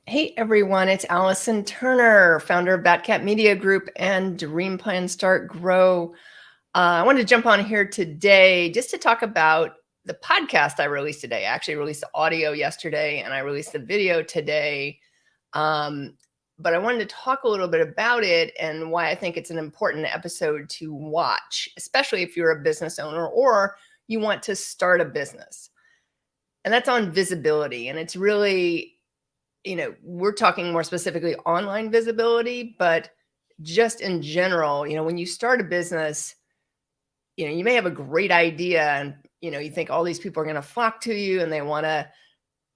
Hey everyone, it's Allison Turner, founder of Batcat Media Group and Dream Plan Start Grow. I wanted to jump on here today just to talk about the podcast I released today. I actually released the audio yesterday and I released the video today. But I wanted to talk a little bit about it and why I think it's an important episode to watch, especially if you're a business owner or you want to start a business. And that's on visibility. And it's really, we're talking more specifically online visibility, but just in general, when you start a business, you may have a great idea and, you think all these people are going to flock to you and they want to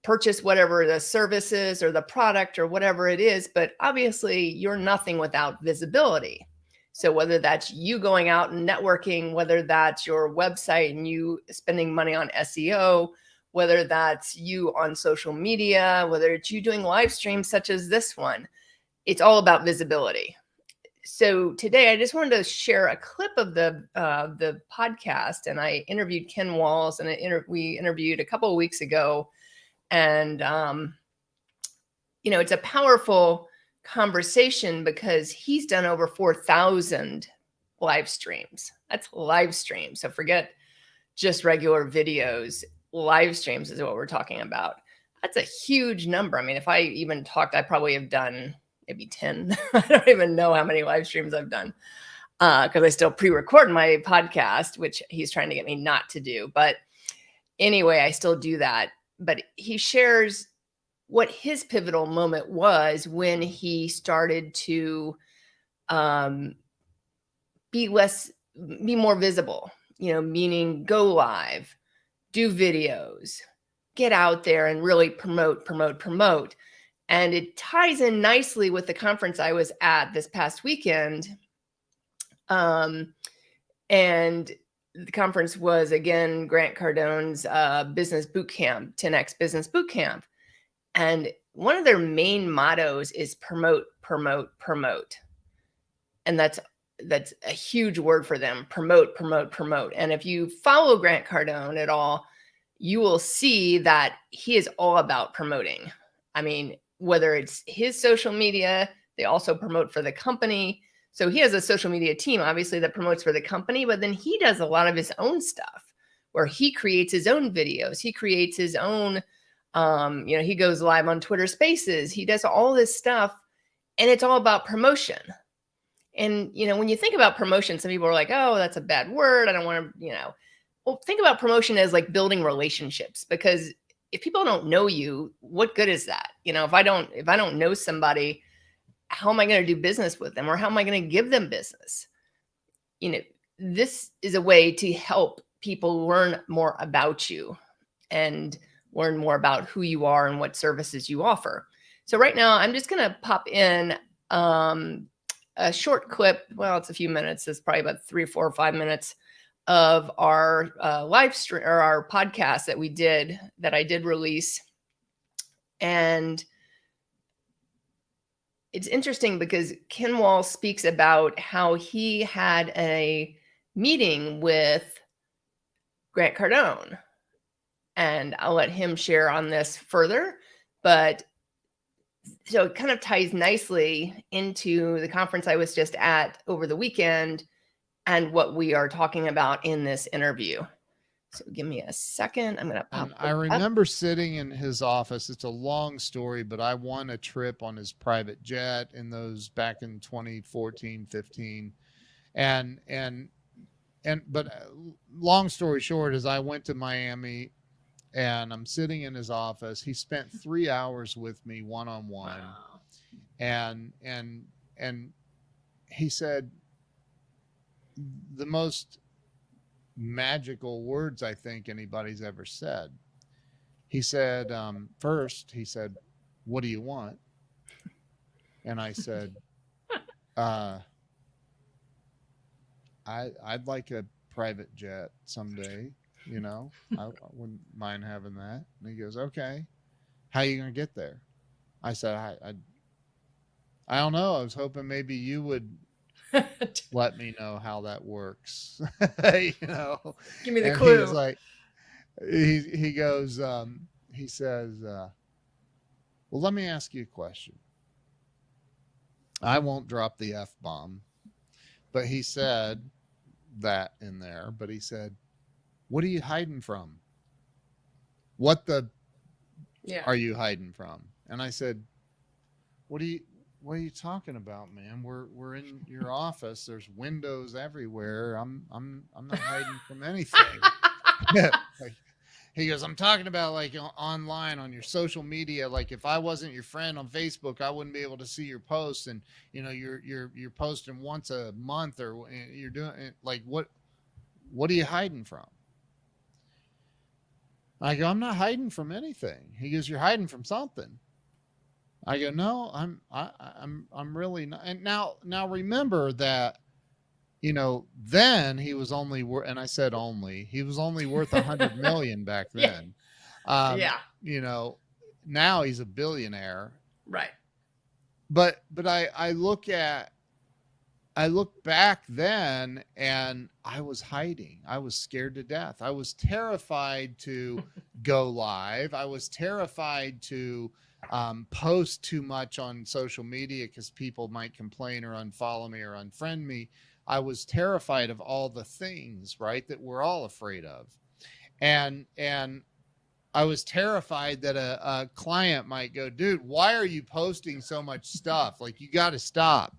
purchase whatever the service is or the product or whatever it is. But obviously, you're nothing without visibility. So whether that's you going out and networking, whether that's your website and you spending money on SEO, whether that's you on social media, whether it's you doing live streams such as this one, it's all about visibility. So today I just wanted to share a clip of the podcast, and I interviewed Ken Walls, and we interviewed a couple of weeks ago, and it's a powerful conversation because he's done over 4,000 live streams. That's live streams. So forget just regular videos. Live streams is what we're talking about. That's a huge number. I mean, if I even talked, I probably have done maybe 10. I don't even know how many live streams I've done because I still pre-record my podcast, which he's trying to get me not to do. But anyway, I still do that. But he shares what his pivotal moment was when he started to be more visible, meaning go live, do videos, get out there and really promote. And it ties in nicely with the conference I was at this past weekend. And the conference was, again, Grant Cardone's business boot camp, 10X Business Boot Camp. And one of their main mottos is promote. And that's a huge word for them, promote. And if you follow Grant Cardone at all, you will see that he is all about promoting. I mean, whether it's his social media, they also promote for the company. So he has a social media team, obviously, that promotes for the company, but then he does a lot of his own stuff where he creates his own videos. He creates his own, he goes live on Twitter Spaces. He does all this stuff, and it's all about promotion. And, when you think about promotion, some people are like, oh, that's a bad word. I don't want to, well, think about promotion as like building relationships, because if people don't know you, what good is that? If I don't know somebody, how am I going to do business with them, or how am I going to give them business? This is a way to help people learn more about you and learn more about who you are and what services you offer. So right now, I'm just going to pop in a short clip. Well, it's a few minutes. It's probably about 3 or 4 or 5 minutes of our live stream or our podcast that I did release. And it's interesting because Ken Wall speaks about how he had a meeting with Grant Cardone. And I'll let him share on this further. But so it kind of ties nicely into the conference I was just at over the weekend and what we are talking about in this interview. So give me a second. I'm going to pop. I remember sitting in his office. It's a long story, but I won a trip on his private jet in those back in 2014, 15. But long story short is I went to Miami and I'm sitting in his office. He spent 3 hours with me one-on-one. Wow. And he said the most magical words I think anybody's ever said. He said, first, he said, what do you want? And I said, I'd like a private jet someday. I wouldn't mind having that. And he goes, okay, how are you going to get there? I said, I don't know. I was hoping maybe you would let me know how that works. Give me the And he clue. was like, he goes, he says, Well, let me ask you a question. I won't drop the F-bomb, but he said that in there, but he said, what are you hiding from? What the are you hiding from? And I said, what are you talking about, man? We're in your office. There's windows everywhere. I'm not hiding from anything. Like, he goes, I'm talking about like online on your social media. Like if I wasn't your friend on Facebook, I wouldn't be able to see your posts. And you know, you're posting once a month, or you're doing like what are you hiding from? I go, I'm not hiding from anything. He goes, you're hiding from something. I go, no, I'm really not. And now remember that, you know, then he was only worth, and I said only, he was only worth 100 million back then. Yeah. You know, now he's a billionaire. Right. But I look back then and I was hiding. I was scared to death. I was terrified to go live. I was terrified to post too much on social media because people might complain or unfollow me or unfriend me. I was terrified of all the things, right, that we're all afraid of. And I was terrified that a client might go, dude, why are you posting so much stuff? Like, you got to stop.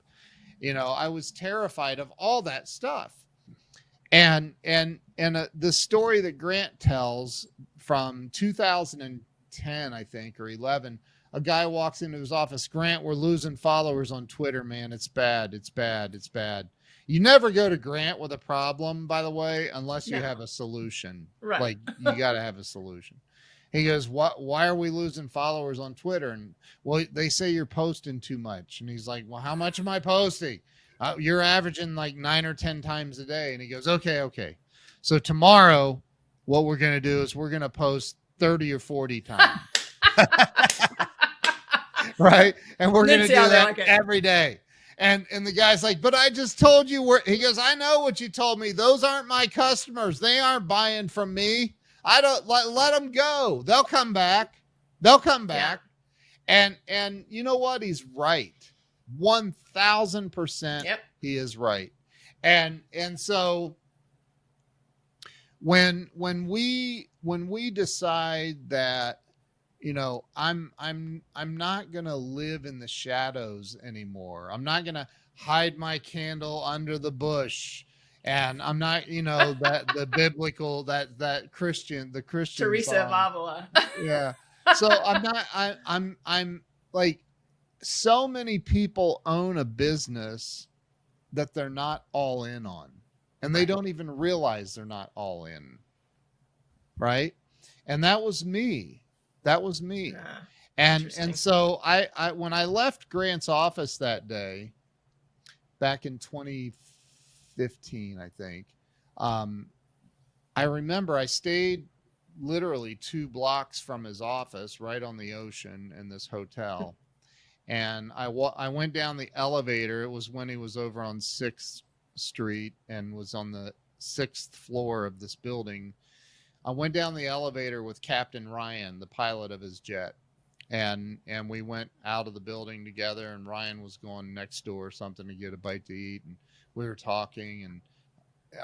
You know, I was terrified of all that stuff. And the story that Grant tells from 2010, I think, or 11, a guy walks into his office, Grant, we're losing followers on Twitter, man. It's bad. It's bad. It's bad. You never go to Grant with a problem, by the way, unless you have a solution. Right. Like, you got to have a solution. He goes, why are we losing followers on Twitter? And well, they say you're posting too much. And he's like, well, how much am I posting? You're averaging like 9 or 10 times a day. And he goes, okay. So tomorrow, what we're going to do is we're going to post 30 or 40 times. Right. And we're going to do that every day. And the guy's like, but I just told you he goes, I know what you told me. Those aren't my customers. They aren't buying from me. I don't let them go. They'll come back. Yeah. And you know what? He's right. 1,000%. Yep. He is right. And so when we decide that, you know, I'm not going to live in the shadows anymore. I'm not going to hide my candle under the bush. And I'm not, you know, that the biblical, the Christian Teresa of Avila. Yeah. So I'm like, so many people own a business that they're not all in on, and they don't even realize they're not all in. Right. And that was me. Yeah. And so I when I left Grant's office that day back in 2015, I think, I remember I stayed literally 2 blocks from his office, right on the ocean in this hotel. And I went down the elevator. It was when he was over on 6th Street and was on the 6th floor of this building. I went down the elevator with Captain Ryan, the pilot of his jet. And we went out of the building together, and Ryan was going next door or something to get a bite to eat. And we were talking, and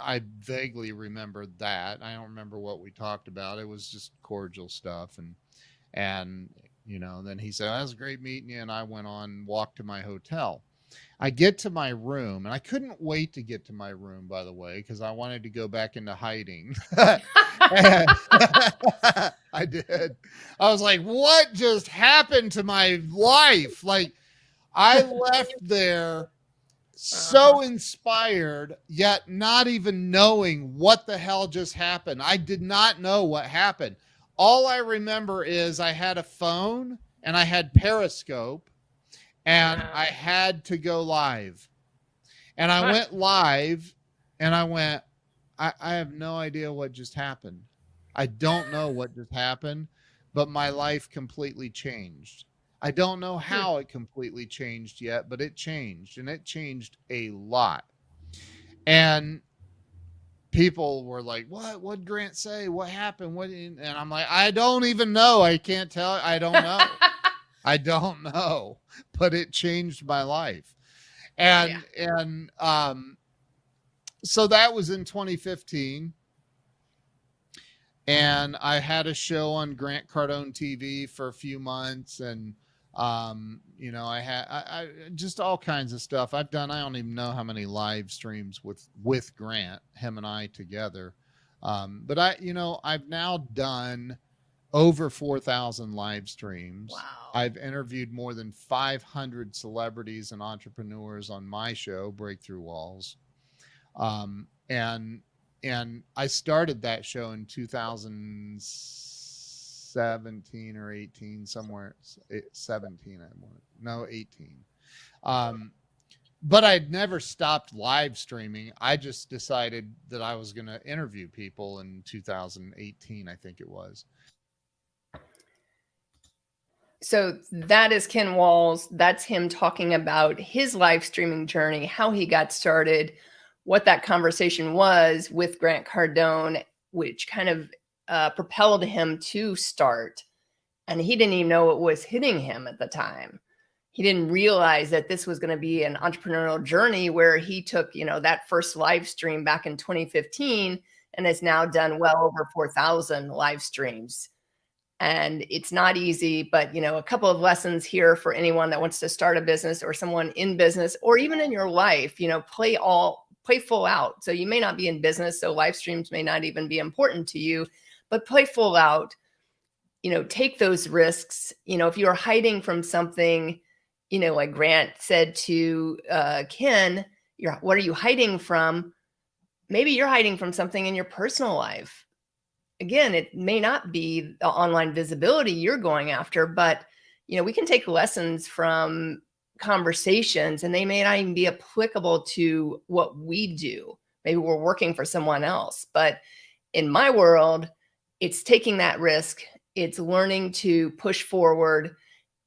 I vaguely remembered that. I don't remember what we talked about. It was just cordial stuff. And you know, then he said, that was great meeting you. And I went on, walked to my hotel. I get to my room, and I couldn't wait to get to my room, by the way, because I wanted to go back into hiding. I did. I was like, what just happened to my life? Like, I left there so inspired, yet not even knowing what the hell just happened. I did not know what happened. All I remember is I had a phone and I had Periscope, and I had to go live. And I went live, and I went, I have no idea what just happened. I don't know what just happened, but my life completely changed. I don't know how it completely changed yet, but it changed, and it changed a lot. And people were like, what'd Grant say? What happened? And I'm like, I don't even know. I can't tell. I don't know. I don't know, but it changed my life. And so that was in 2015. And I had a show on Grant Cardone TV for a few months, and I had I just all kinds of stuff I've done. I don't even know how many live streams with Grant, him and I together. But I've now done over 4,000 live streams. Wow. I've interviewed more than 500 celebrities and entrepreneurs on my show, Breakthrough Walls. And I started that show in 2017 or 18, somewhere 17. No, 18. But I'd never stopped live streaming. I just decided that I was going to interview people in 2018, I think it was. So that is Ken Walls. That's him talking about his live streaming journey, how he got started, what that conversation was with Grant Cardone, which kind of propelled him to start. And he didn't even know what was hitting him at the time. He didn't realize that this was going to be an entrepreneurial journey where he took, that first live stream back in 2015 and has now done well over 4,000 live streams. And it's not easy, but a couple of lessons here for anyone that wants to start a business or someone in business or even in your life, play full out. So you may not be in business, so live streams may not even be important to you, but play full out, take those risks. If you're hiding from something, like Grant said to Ken, what are you hiding from? Maybe you're hiding from something in your personal life. Again, it may not be the online visibility you're going after, but we can take lessons from conversations and they may not even be applicable to what we do. Maybe we're working for someone else, but in my world, it's taking that risk. It's learning to push forward.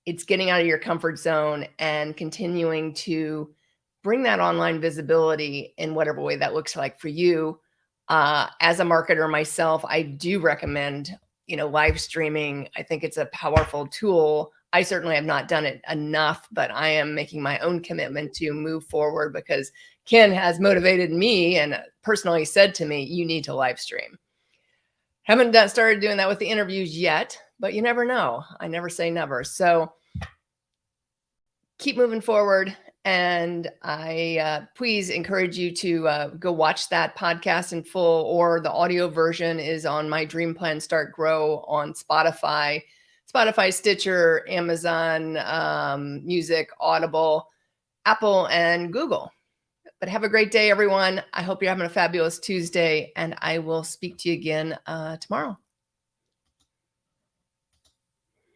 It's getting out of your comfort zone and continuing to bring that online visibility in whatever way that looks like for you. As a marketer myself, I do recommend, live streaming. I think it's a powerful tool. I certainly have not done it enough, but I am making my own commitment to move forward because Ken has motivated me and personally said to me, you need to live stream. Haven't started doing that with the interviews yet, but you never know. I never say never. So keep moving forward. And I please encourage you to go watch that podcast in full, or the audio version is on My Dream Plan Start Grow on Spotify, Stitcher, Amazon Music, Audible, Apple, and Google. But have a great day, everyone. I hope you're having a fabulous Tuesday, and I will speak to you again tomorrow.